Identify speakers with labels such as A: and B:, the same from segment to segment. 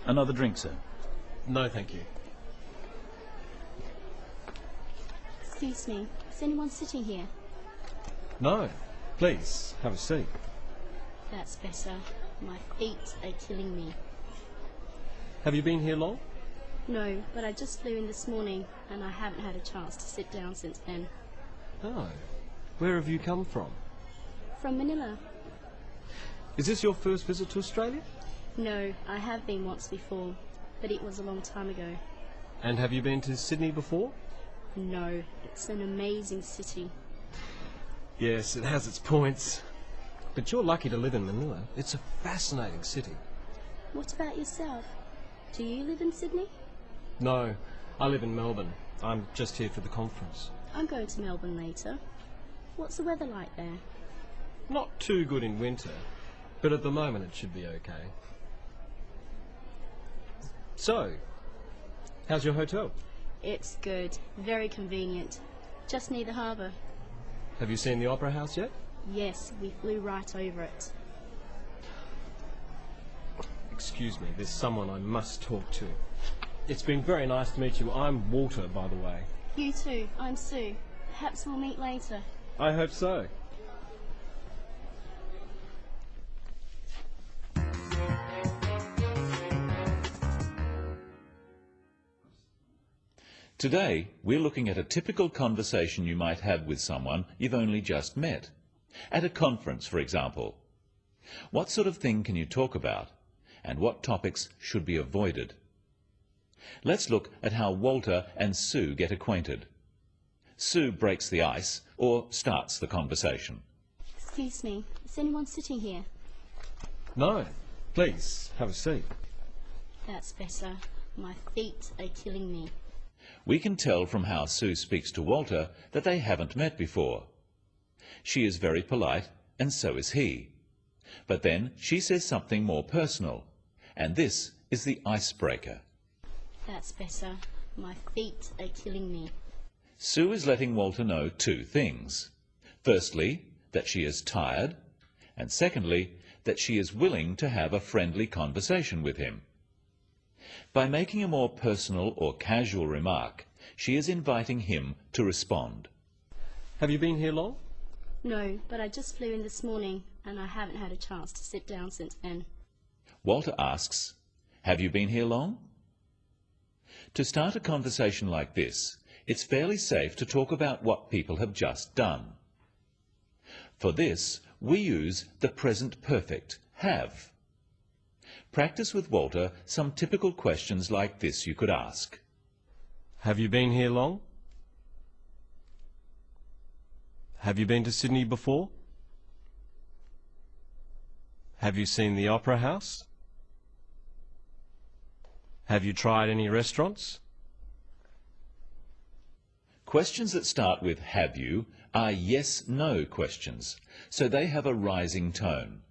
A: Another drink, sir?
B: No, thank you.
C: Excuse me, is anyone sitting here?
B: No. Please, have a seat.
C: That's better. My feet are killing me.
B: Have you been here long?
C: No, but I just flew in this morning and I haven't had a chance to sit down since then.
B: Oh. Where have you come from?
C: From Manila.
B: Is this your first visit to Australia?
C: No, I have been once before, but it was a long time ago.
B: And have you been to Sydney before?
C: No, it's an amazing city.
B: Yes, it has its points. But you're lucky to live in Manila. It's a fascinating city.
C: What about yourself? Do you live in Sydney?
B: No, I live in Melbourne. I'm just here for the conference.
C: I'm going to Melbourne later. What's the weather like there?
B: Not too good in winter, but at the moment it should be okay. So, how's your hotel?
C: It's good, very convenient. Just near the harbour.
B: Have you seen the Opera House yet?
C: Yes, we flew right over it.
B: Excuse me, there's someone I must talk to. It's been very nice to meet you. I'm Walter, by the way.
C: You too, I'm Sue. Perhaps we'll meet later.
B: I hope so.
A: Today, we're looking at a typical conversation you might have with someone you've only just met. At a conference, for example. What sort of thing can you talk about? And what topics should be avoided? Let's look at how Walter and Sue get acquainted. Sue breaks the ice, or starts the conversation.
C: Excuse me, is anyone sitting here?
B: No. Please, have a seat.
C: That's better. My feet are killing me.
A: We can tell from how Sue speaks to Walter that they haven't met before. She is very polite, and so is he. But then she says something more personal, and this is the icebreaker.
C: That's better. My feet are killing me.
A: Sue is letting Walter know two things. Firstly, that she is tired, and secondly, that she is willing to have a friendly conversation with him. By making a more personal or casual remark, she is inviting him to respond.
B: Have you been here long?
C: No, but I just flew in this morning and I haven't had a chance to sit down since then.
A: Walter asks, "Have you been here long?" To start a conversation like this, it's fairly safe to talk about what people have just done. For this, we use the present perfect, have. Practice with Walter some typical questions like this you could ask.
B: Have you been here long? Have you been to Sydney before? Have you seen the Opera House? Have you tried any restaurants?
A: Questions that start with "have you" are yes-no questions, so they have a rising tone.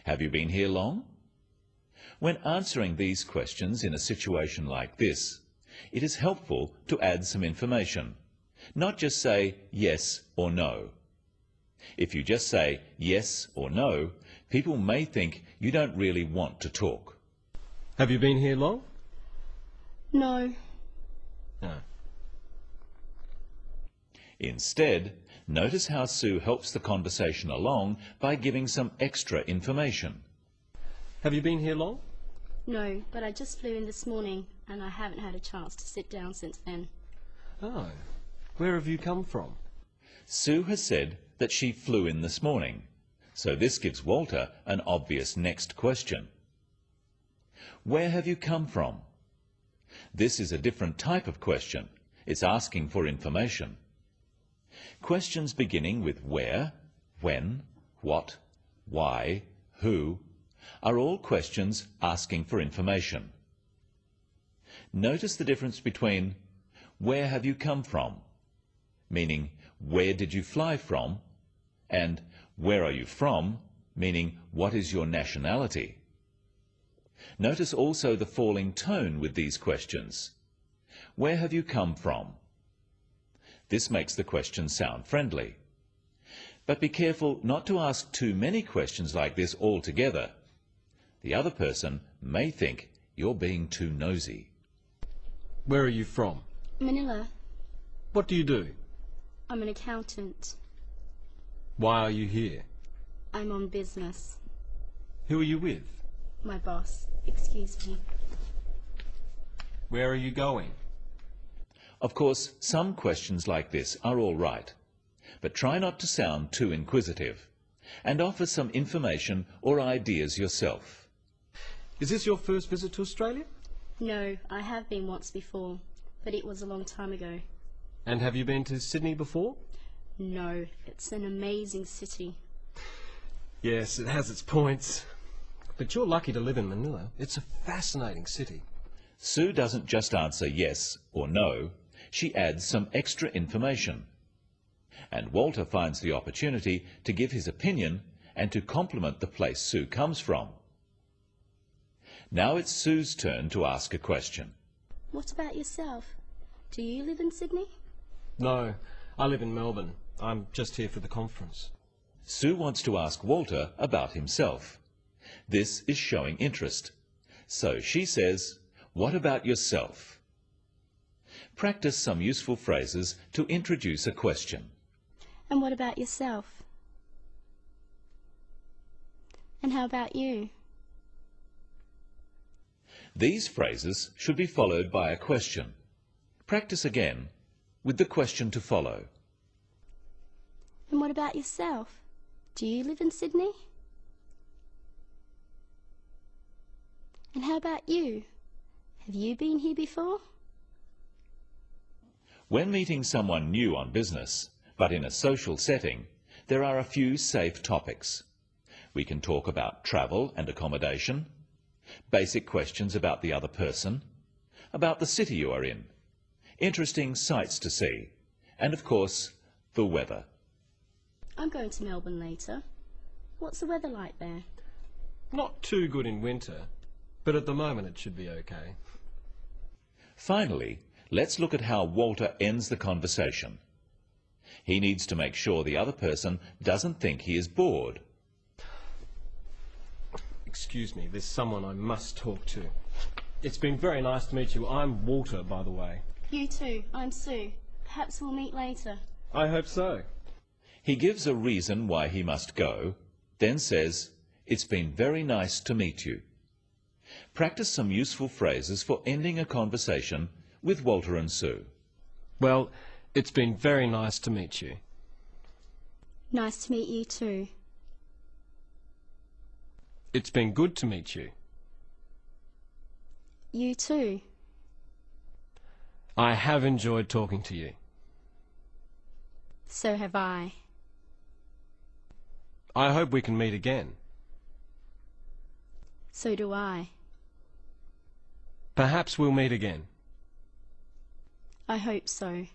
A: Have you been here long? When answering these questions in a situation like this, it is helpful to add some information, not just say yes or no. If you just say yes or no, people may think you don't really want to talk.
B: Have you been here long?
C: No.
B: No.
A: Instead, notice how Sue helps the conversation along by giving some extra information.
B: Have you been here long?
C: No, but I just flew in this morning and I haven't had a chance to sit down since then.
B: Oh. Where have you come from?
A: Sue has said that she flew in this morning, so this gives Walter an obvious next question. Where have you come from? This is a different type of question. It's asking for information. Questions beginning with where, when, what, why, who, are all questions asking for information. Notice the difference between where have you come from, meaning where did you fly from, and where are you from, meaning what is your nationality. Notice also the falling tone with these questions. Where have you come from? This makes the question sound friendly. But be careful not to ask too many questions like this altogether. The other person may think You're being too nosy.
B: Where are you from?
C: Manila.
B: What do you do?
C: I'm an accountant.
B: Why are you here?
C: I'm on business.
B: Who are you with?
C: My boss. Excuse me.
B: Where are you going?
A: Of course, some questions like this are all right, but try not to sound too inquisitive, and offer some information or ideas yourself.
B: Is this your first visit to Australia?
C: No, I have been once before, but it was a long time ago.
B: And have you been to Sydney before?
C: No, it's an amazing city.
B: Yes, it has its points. But you're lucky to live in Manila. It's a fascinating city.
A: Sue doesn't just answer yes or no, she adds some extra information. And Walter finds the opportunity to give his opinion and to compliment the place Sue comes from. Now it's Sue's turn to ask a question.
C: What about yourself? Do you live in Sydney?
B: No, I live in Melbourne. I'm just here for the conference.
A: Sue wants to ask Walter about himself. This is showing interest. So she says, "What about yourself?" Practice some useful phrases to introduce a question.
C: And what about yourself? And how about you?
A: These phrases should be followed by a question. Practice again with the question to follow.
C: And what about yourself? Do you live in Sydney? And how about you? Have you been here before?
A: When meeting someone new on business, but in a social setting, there are a few safe topics. We can talk about travel and accommodation, basic questions about the other person, about the city you are in, interesting sights to see, and of course, the weather.
C: I'm going to Melbourne later. What's the weather like there?
B: Not too good in winter, but at the moment it should be okay.
A: Finally, let's look at how Walter ends the conversation. He needs to make sure the other person doesn't think he is bored.
B: Excuse me, there's someone I must talk to. It's been very nice to meet you. I'm Walter, by the way.
C: You too. I'm Sue. Perhaps we'll meet later.
B: I hope so.
A: He gives a reason why he must go, then says, "It's been very nice to meet you." Practice some useful phrases for ending a conversation with Walter and Sue.
B: Well, it's been very nice to meet you.
C: Nice to meet you too.
B: It's been good to meet you.
C: You too.
B: I have enjoyed talking to you.
C: So have I.
B: I hope we can meet again.
C: So do I.
B: Perhaps we'll meet again.
C: I hope so.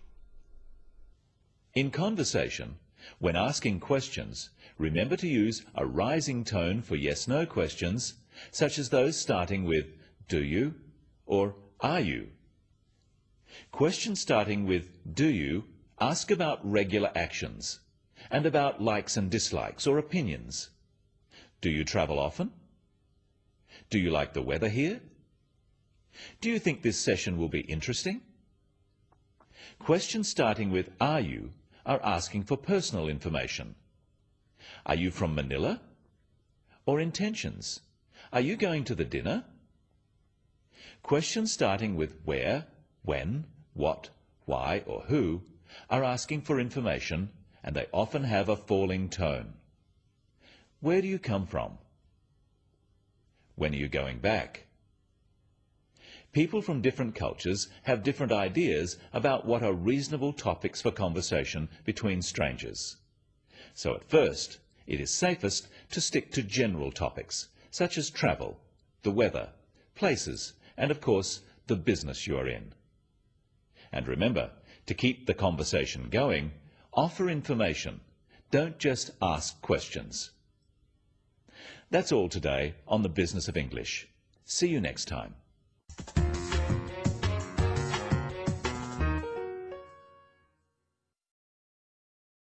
A: In conversation, when asking questions, remember to use a rising tone for yes-no questions, such as those starting with "Do you?" or "Are you?" Questions starting with "Do you?" ask about regular actions and about likes and dislikes or opinions. Do you travel often? Do you like the weather here? Do you think this session will be interesting? Questions starting with "Are you?" are asking for personal information. Are you from Manila? Or intentions? Are you going to the dinner? Questions starting with where, when, what, why, or who are asking for information, and they often have a falling tone. Where do you come from? When are you going back? People from different cultures have different ideas about what are reasonable topics for conversation between strangers. So at first, it is safest to stick to general topics, such as travel, the weather, places, and of course, the business you are in. And remember, to keep the conversation going, offer information. Don't just ask questions. That's all today on the Business of English. See you next time.